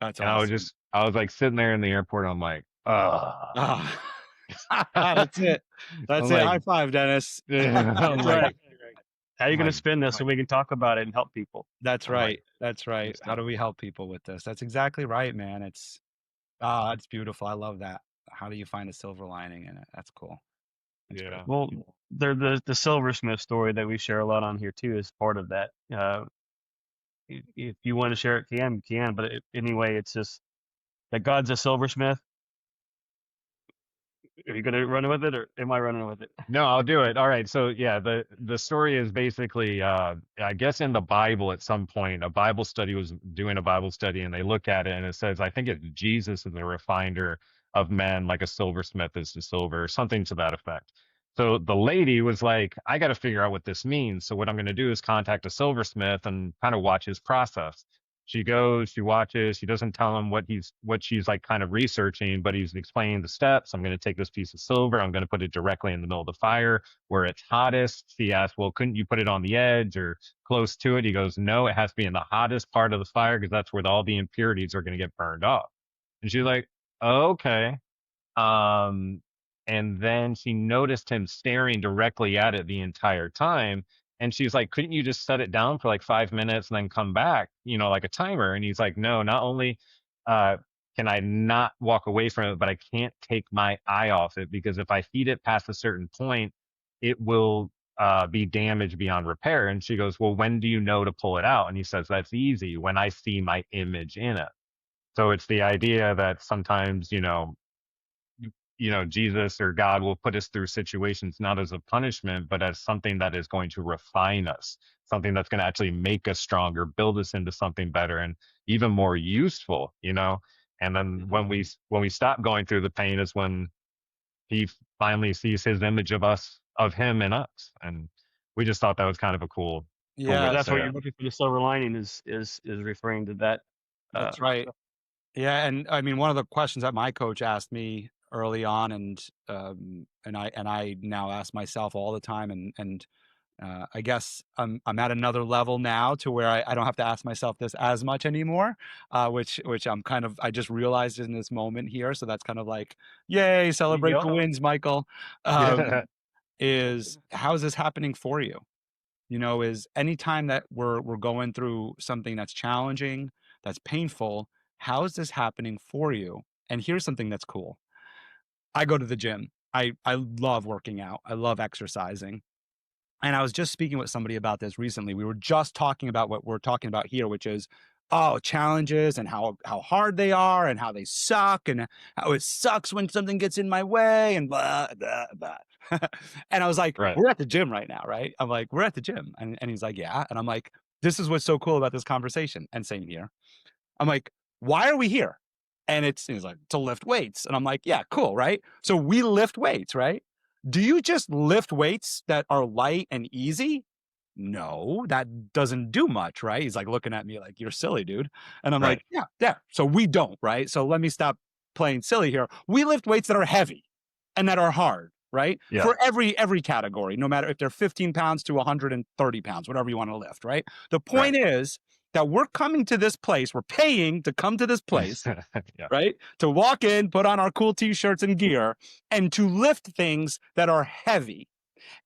That's And awesome. I was like sitting there in the airport. I'm like, Ah, that's it. That's I'm it. like, High five, Dennis. I'm That's like, right. How are you I'm going to like, spin this so we can talk about it and help people? That's I'm like, right. That's right. it's How do we help people with this? That's exactly right, man. It's beautiful. I love that. How do you find a silver lining in it? That's cool. That's yeah. great. Well, the silversmith story that we share a lot on here too is part of that. If you want to share it, you can. But anyway, it's just that God's a silversmith. Are you going to run with it, or am I running with it? No, I'll do it. All right. So yeah, the story is basically, I guess in the Bible at some point, a Bible study was doing a Bible study and they look at it and it says, I think it's Jesus is a refiner of men, like a silversmith is to silver, or something to that effect. So the lady was like, I got to figure out what this means. So what I'm going to do is contact a silversmith and kind of watch his process. She goes, she watches, she doesn't tell him what she's like kind of researching, but he's explaining the steps. I'm going to take this piece of silver. I'm going to put it directly in the middle of the fire where it's hottest. She asks, well, couldn't you put it on the edge or close to it? He goes, no, it has to be in the hottest part of the fire because that's where all the impurities are going to get burned off. And she's like, oh, okay. Um, and then she noticed him staring directly at it the entire time. And she's like, couldn't you just set it down for like 5 minutes and then come back, like a timer? And he's like, no, not only uh, can I not walk away from it, but I can't take my eye off it because if I heat it past a certain point, it will be damaged beyond repair. And she goes, well, when do you know to pull it out? And he says, that's easy, when I see my image in it. So it's the idea that sometimes, Jesus or God will put us through situations not as a punishment, but as something that is going to refine us, something that's going to actually make us stronger, build us into something better and even more useful. And then when we stop going through the pain is when he finally sees his image of him in us. And we just thought that was kind of a cool way Yeah, to That's say what it. you're looking for. The silver lining is referring to that. that's right. Yeah, and I mean, one of the questions that my coach asked me early on, and I now ask myself all the time, and I guess I'm at another level now to where I don't have to ask myself this as much anymore, which I just realized in this moment here. So that's kind of like, yay, celebrate the wins, Michael. Is how is this happening for you? Is anytime that we're going through something that's challenging, that's painful, how is this happening for you? And here's something that's cool. I go to the gym. I love working out. I love exercising. And I was just speaking with somebody about this recently. We were just talking about what we're talking about here, which is challenges and how hard they are and how they suck and how it sucks when something gets in my way and blah, blah, blah. And I was like, Right. we're at the gym right now, right? I'm like, we're at the gym. And he's like, yeah. And I'm like, this is what's so cool about this conversation. And same here. I'm like, why are we here? And he's like, to lift weights. And I'm like, yeah, cool, right? So we lift weights, right? Do you just lift weights that are light and easy? No, that doesn't do much, right? He's like looking at me like, you're silly, dude. And I'm Right. like, yeah. So we don't, right? So let me stop playing silly here. We lift weights that are heavy and that are hard, right? Yeah. For every category, no matter if they're 15 pounds to 130 pounds, whatever you want to lift, right? The point is that we're coming to this place, we're paying to come to this place, Yeah. right? To walk in, put on our cool t-shirts and gear, and to lift things that are heavy.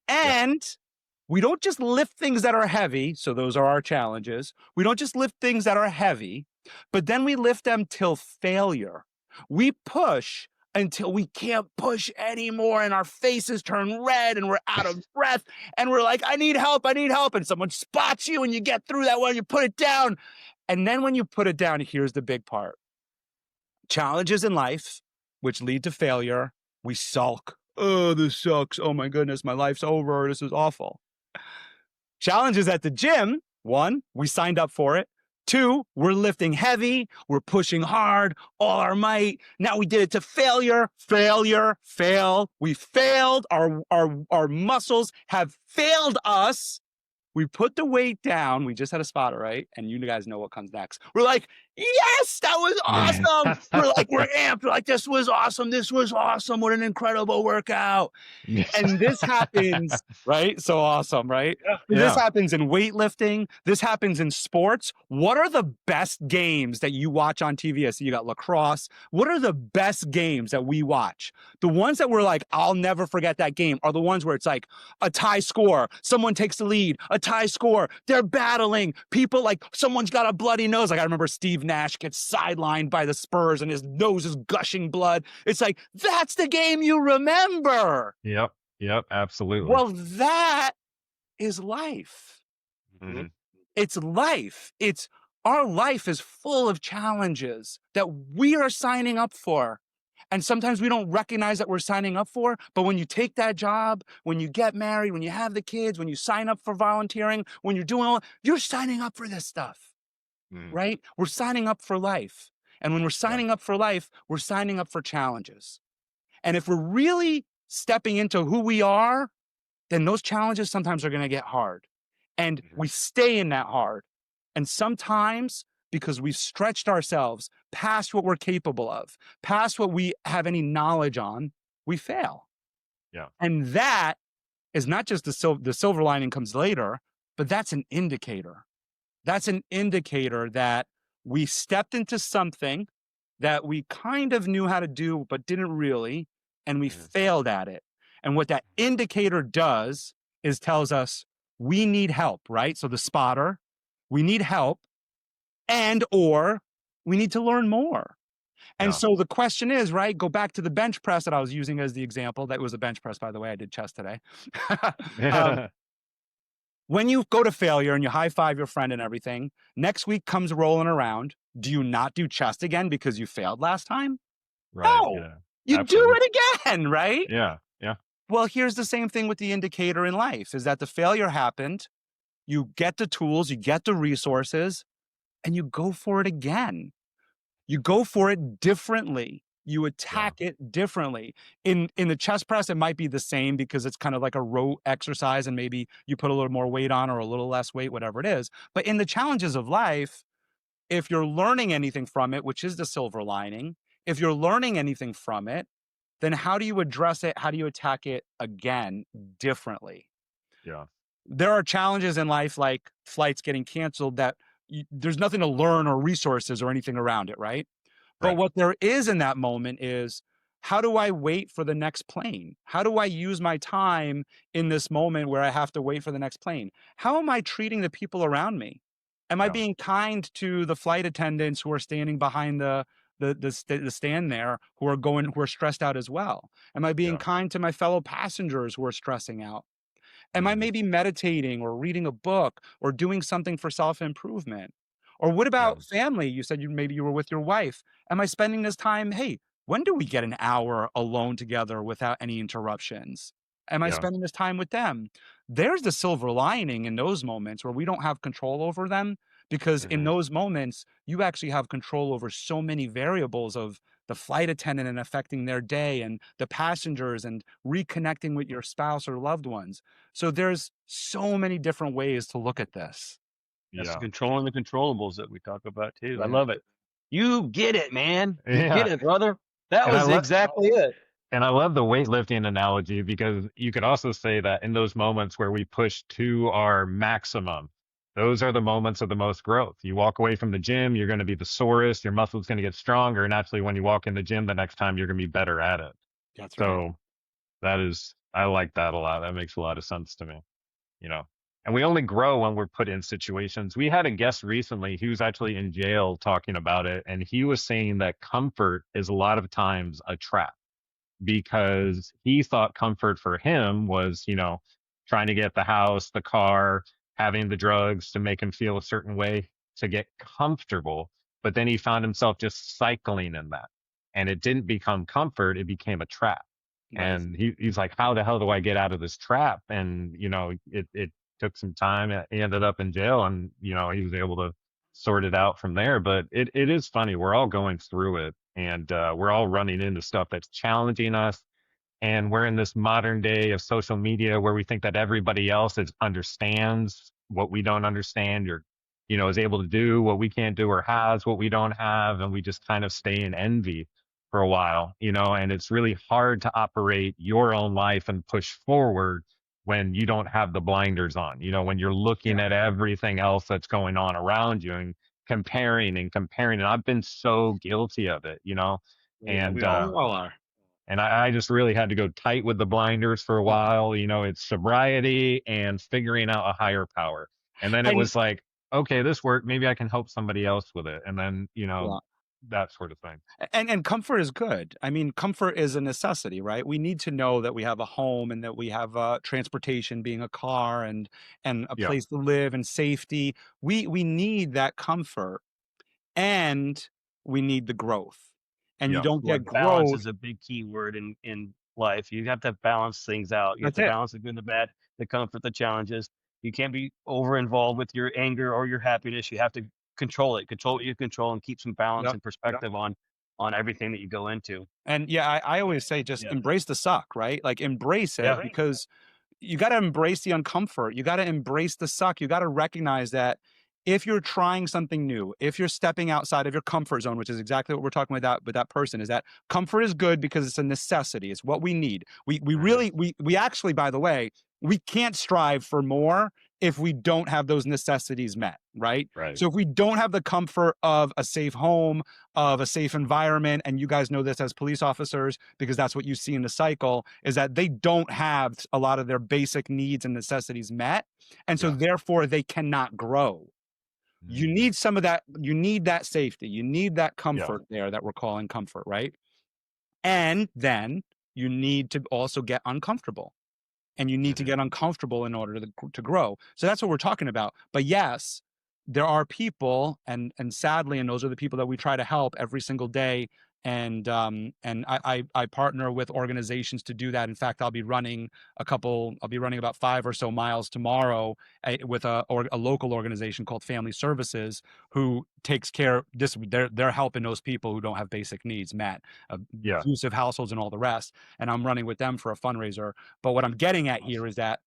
And we don't just lift things that are heavy, so those are our challenges. We don't just lift things that are heavy, but then we lift them till failure. We push until we can't push anymore and our faces turn red and we're out of breath and we're like, I need help. And someone spots you and you get through that one, you put it down. And then when you put it down, here's the big part. Challenges in life, which lead to failure, we sulk. Oh, this sucks. Oh my goodness, my life's over. This is awful. Challenges at the gym, 1, we signed up for it. 2, we're lifting heavy, we're pushing hard, all our might. Now we did it to failure, fail. We failed, our muscles have failed us. We put the weight down, we just had a spotter, right? And you guys know what comes next. We're like, yes, that was awesome. we're amped, we're like, this was awesome, what an incredible workout. And this happens, right? So awesome, right? This happens in weightlifting. This happens in sports. What are the best games that you watch on TV? I see you got lacrosse. What are the best games that we watch? The ones that we're like, I'll never forget that game are the ones where it's like a tie score. Someone takes the lead, a tie score. They're battling. People like someone's got a bloody nose. Like I remember Steve Nash gets sidelined by the Spurs and his nose is gushing blood. It's like, that's the game you remember. Yep, absolutely. Well, that is life. Mm-hmm. It's life. Our life is full of challenges that we are signing up for. And sometimes we don't recognize that we're signing up for, but when you take that job, when you get married, when you have the kids, when you sign up for volunteering, when you're doing all, you're signing up for this stuff, right? We're signing up for life. And when we're signing up for life, we're signing up for challenges. And if we're really stepping into who we are, then those challenges sometimes are going to get hard. And we stay in that hard. And sometimes because we've stretched ourselves past what we're capable of, past what we have any knowledge on, we fail. Yeah. And that is not just the silver lining comes later, but that's an indicator. That's an indicator that we stepped into something that we kind of knew how to do, but didn't really, and we failed at it. And what that indicator does is tells us we need help, right? So the spotter, we need help and or we need to learn more. And so the question is, right, go back to the bench press that I was using as the example. That was a bench press, by the way. I did chest today. When you go to failure and you high five your friend and everything, next week comes rolling around. Do you not do chest again because you failed last time? Right. No, you do it again, right? Yeah. Well, here's the same thing with the indicator in life is that the failure happened. You get the tools, you get the resources, and you go for it again. You go for it differently. You attack it differently. In the chest press, it might be the same because it's kind of like a rote exercise and maybe you put a little more weight on or a little less weight, whatever it is. But in the challenges of life, if you're learning anything from it, which is the silver lining, if you're learning anything from it, then how do you address it? How do you attack it again differently? Yeah. There are challenges in life like flights getting canceled that there's nothing to learn or resources or anything around it, right? But what there is in that moment is, how do I wait for the next plane? How do I use my time in this moment where I have to wait for the next plane? How am I treating the people around me? Am I being kind to the flight attendants who are standing behind the stand there who are stressed out as well? Am I being kind to my fellow passengers who are stressing out? Am I maybe meditating or reading a book or doing something for self-improvement? Or what Yeah. about family? You said maybe you were with your wife. Am I spending this time? Hey, when do we get an hour alone together without any interruptions? Am I Yeah. spending this time with them? There's the silver lining in those moments where we don't have control over them, because in those moments, you actually have control over so many variables of the flight attendant and affecting their day, and the passengers, and reconnecting with your spouse or loved ones. So there's so many different ways to look at this. That's Yeah. controlling the controllables that we talk about too. I Yeah. love it. You get it, man. You Yeah. get it, brother. That And I was love exactly it. and I love the weightlifting analogy, because you could also say that in those moments where we push to our maximum, those are the moments of the most growth. You walk away from the gym, you're going to be the sorest, your muscles going to get stronger, and actually when you walk in the gym the next time, you're going to be better at it. That's right. So I like that a lot. That makes a lot of sense to me, you know. And we only grow when we're put in situations. We had a guest recently who's actually in jail talking about it, and he was saying that comfort is a lot of times a trap, because he thought comfort for him was, trying to get the house, the car, having the drugs to make him feel a certain way to get comfortable. But then he found himself just cycling in that. And it didn't become comfort, it became a trap. Right. And he's like, how the hell do I get out of this trap? And, it took some time. He ended up in jail, and, he was able to sort it out from there. But it is funny. We're all going through it, and we're all running into stuff that's challenging us. And we're in this modern day of social media where we think that everybody else understands what we don't understand, or, is able to do what we can't do, or has what we don't have. And we just kind of stay in envy for a while, and it's really hard to operate your own life and push forward when you don't have the blinders on, when you're looking at everything else that's going on around you, and comparing and comparing. And I've been so guilty of it, Yeah, and, we all are. and I just really had to go tight with the blinders for a while. It's sobriety and figuring out a higher power. And then it And was like, okay, this worked. Maybe I can help somebody else with it. And then, yeah. that sort of thing. And comfort is good. I mean, comfort is a necessity, right? We need to know that we have a home, and that we have transportation, being a car, and a Yeah. place to live, and safety. We need that comfort, and we need the growth. And you Yeah. don't get Balance growth. is a big key word in life. You have to balance things out. You have That's to it. balance the good and the bad, the comfort, the challenges. You can't be over involved with your anger or your happiness. You have to control it. Control what you control, and keep some balance Yep. and perspective on everything that you go into. And yeah, I always say, just embrace the suck, right? Like, embrace it, Yeah. because you got to embrace the uncomfort. You got to embrace the suck. You got to recognize that if you're trying something new, if you're stepping outside of your comfort zone, which is exactly what we're talking about with that person, is that comfort is good because it's a necessity. It's what we need. We really, we actually, by the way, we can't strive for more if we don't have those necessities met, right? Right. So if we don't have the comfort of a safe home, of a safe environment, and you guys know this as police officers, because that's what you see in the cycle, is that they don't have a lot of their basic needs and necessities met. And so therefore they cannot grow. You need some of that. You need that safety. You need that comfort there that we're calling comfort, right? And then you need to also get uncomfortable. And you need to get uncomfortable in order to grow. So that's what we're talking about. But yes, there are people, and sadly, and those are the people that we try to help every single day. And I partner with organizations to do that. In fact, I'll be running about 5 or so miles tomorrow with a local organization called Family Services, who takes care. They're helping those people who don't have basic needs, Matt, abusive households and all the rest. And I'm running with them for a fundraiser. But what I'm getting at here is that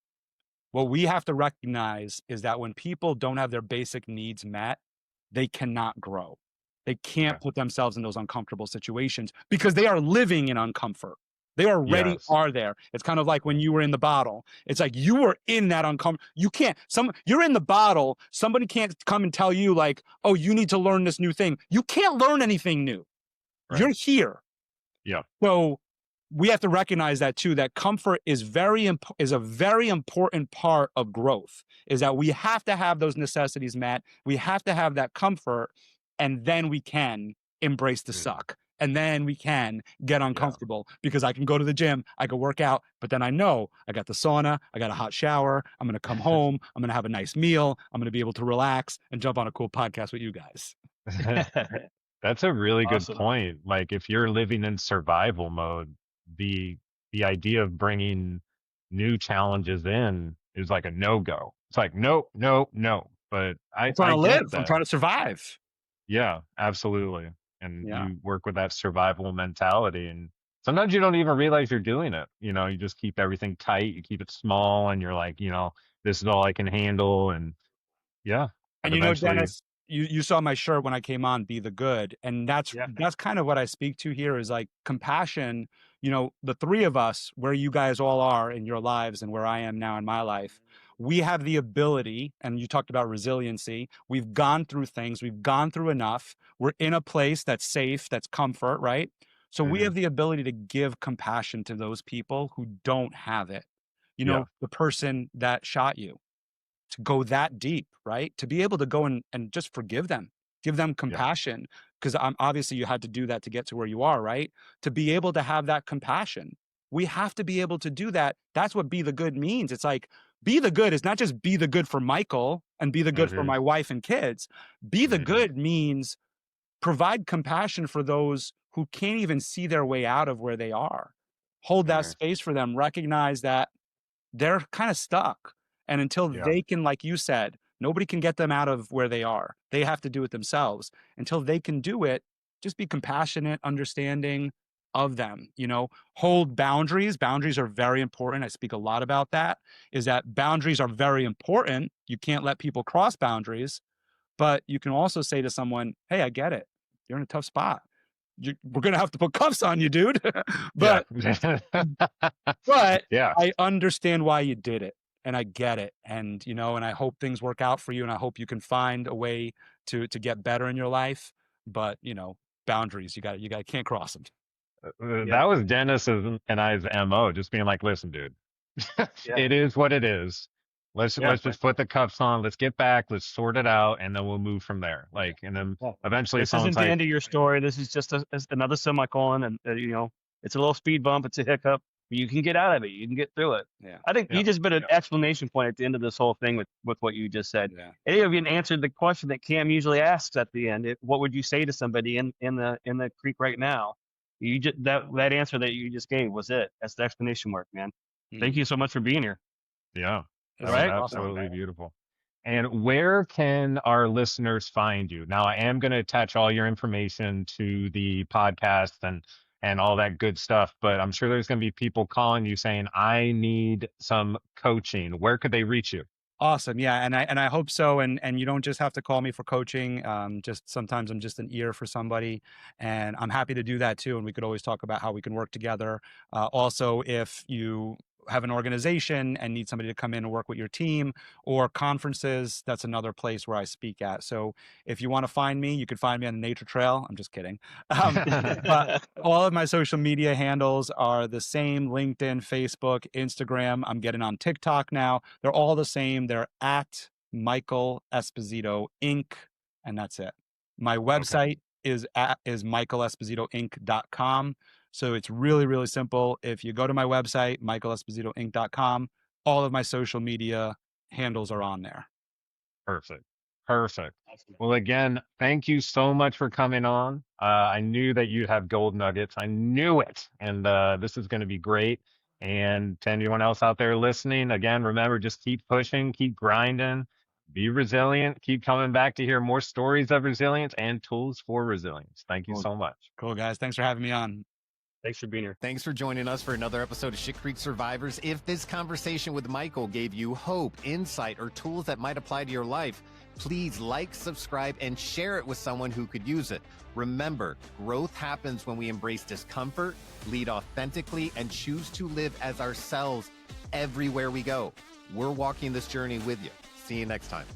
what we have to recognize is that when people don't have their basic needs met, they cannot grow. They can't put themselves in those uncomfortable situations, because they are living in uncomfort. They already are there. It's kind of like when you were in the bottle. It's like you were in that uncomfortable. You're in the bottle. Somebody can't come and tell you, like, oh, you need to learn this new thing. You can't learn anything new. Right. You're here. Yeah. So we have to recognize that too, that comfort is a very important part of growth, is that we have to have those necessities met. We have to have that comfort, and then we can embrace the suck. and then we can get uncomfortable because I can go to the gym, I can work out, but then I know I got the sauna, I got a hot shower, I'm going to come home, I'm going to have a nice meal, I'm going to be able to relax and jump on a cool podcast with you guys. That's a really good Awesome. point. Like if you're living in survival mode, the the idea of bringing new challenges in is like a no-go. It's like no, no, no. But I'm trying I to get live. I'm that. trying to survive. Yeah, absolutely. And Yeah. you work with that survival mentality, and sometimes you don't even realize you're doing it. You know, you just keep everything tight, you keep it small, and you're like, this is all I can handle. And yeah, but And eventually, Dennis, you saw my shirt when I came on, Be the Good. And that's Yeah. that's kind of what I speak to here is like compassion. The three of us, where you guys all are in your lives and where I am now in my life, we have the ability, and you talked about resiliency. We've gone through things, we've gone through enough. We're in a place that's safe, that's comfort, right? So we Mhm. have the ability to give compassion to those people who don't have it. Yeah, The person that shot you, to go that deep, right? To be able to go and just forgive them, give them yeah, compassion, because obviously you had to do that to get to where you are, right? To be able to have that compassion, we have to be able to do that. That's what Be the Good means. It's like be the good is not just be the good for Michael and be the good for hmm my wife and kids. Be the hmm good means provide compassion for those who can't even see their way out of where they are. Hold that hmm space for them, recognize that they're kind of stuck. And until yeah, they can, like you said, nobody can get them out of where they are. They have to do it themselves. Until they can do it, just be compassionate, understanding of them, hold boundaries. Boundaries are very important. I speak a lot about that, is that boundaries are very important. You can't let people cross boundaries, but you can also say to someone, hey, I get it. You're in a tough spot. We're going to have to put cuffs on you, dude. yeah, but but yeah. I understand why you did it and I get it. And I hope things work out for you and I hope you can find a way to get better in your life. But, boundaries, you can't cross them. Yeah. That was Dennis's and I's MO, just being like, listen, dude, Yeah. it is what it is. Let's Yeah. just put the cuffs on. Let's get back. Let's sort it out, and then we'll move from there. Like, and then Well, eventually, this someone's isn't the like, end of your story. This is just another semicolon, and it's a little speed bump. It's a hiccup. But you can get out of it. You can get through it. Yeah. I think Yeah. you just put an explanation point at the end of this whole thing with what you just said. Yeah. And you even answered the question that Cam usually asks at the end. What would you say to somebody in the creek right now? You just that answer that you just gave was it. That's the explanation work, man. Thank you so much for being here. yeah, that This was is Right? awesome. absolutely beautiful. And where can our listeners find you? Now, I am going to attach all your information to the podcast and all that good stuff, but I'm sure there's going to be people calling you saying, I need some coaching. Where could they reach you? Awesome. Yeah. And I hope so. And you don't just have to call me for coaching. Just sometimes I'm just an ear for somebody and I'm happy to do that too. And we could always talk about how we can work together. Also, if you have an organization and need somebody to come in and work with your team or conferences, that's another place where I speak at. So if you want to find me, you can find me on the nature trail. I'm just kidding. But all of my social media handles are the same: LinkedIn, Facebook, Instagram. I'm getting on TikTok now. They're all the same. They're at Michael Esposito Inc. And that's it. My website is michaelespositoinc.com. So it's really, really simple. If you go to my website, michaelespositoinc.com, all of my social media handles are on there. Perfect. Perfect. Well, again, thank you so much for coming on. I knew that you'd have gold nuggets. I knew it. And this is going to be great. And to anyone else out there listening, again, remember, just keep pushing, keep grinding, be resilient, keep coming back to hear more stories of resilience and tools for resilience. Thank you so much. Cool, guys. Thanks for having me on. Thanks for being here. Thanks for joining us for another episode of Shit Creek Survivors. If this conversation with Michael gave you hope, insight, or tools that might apply to your life, please like, subscribe, and share it with someone who could use it. Remember, growth happens when we embrace discomfort, lead authentically, and choose to live as ourselves everywhere we go. We're walking this journey with you. See you next time.